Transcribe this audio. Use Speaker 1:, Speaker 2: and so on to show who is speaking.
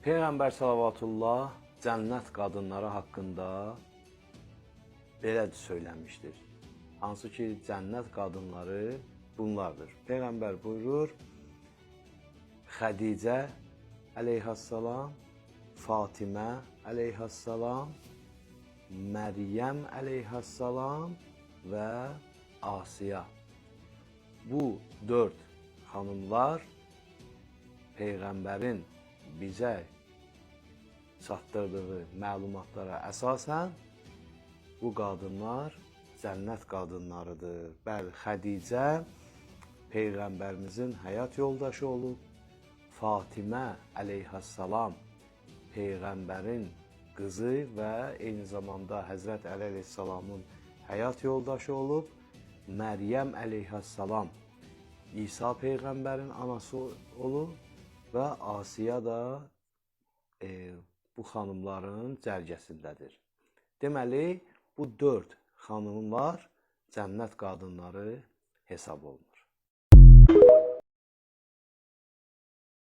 Speaker 1: Peyğəmbər salavatullah cənnət qadınları haqqında belə söyləmişdir. Hansı ki, cənnət qadınları bunlardır. Peyğəmbər buyurur, Xədicə əleyhissalam, Fatimə əleyhissalam, Məryəm əleyhissalam və Asiya. Bu 4 xanımlar Peyğəmbərin bizə çatdırdığı məlumatlara əsasən bu qadınlar cənnət qadınlarıdır. Bəli, Xədicə Peyğəmbərimizin həyat yoldaşı olub, Fatimə əleyhissalam Peyğəmbərin qızı və eyni zamanda Həzrət Əli əleyhissalamın həyat yoldaşı olub, Məryəm əleyhissalam İsa Peyğəmbərin anası olub və Asiya da bu xanımların cərgəsindədir. Deməli, bu 4 xanımlar cənnət qadınları hesab olunur.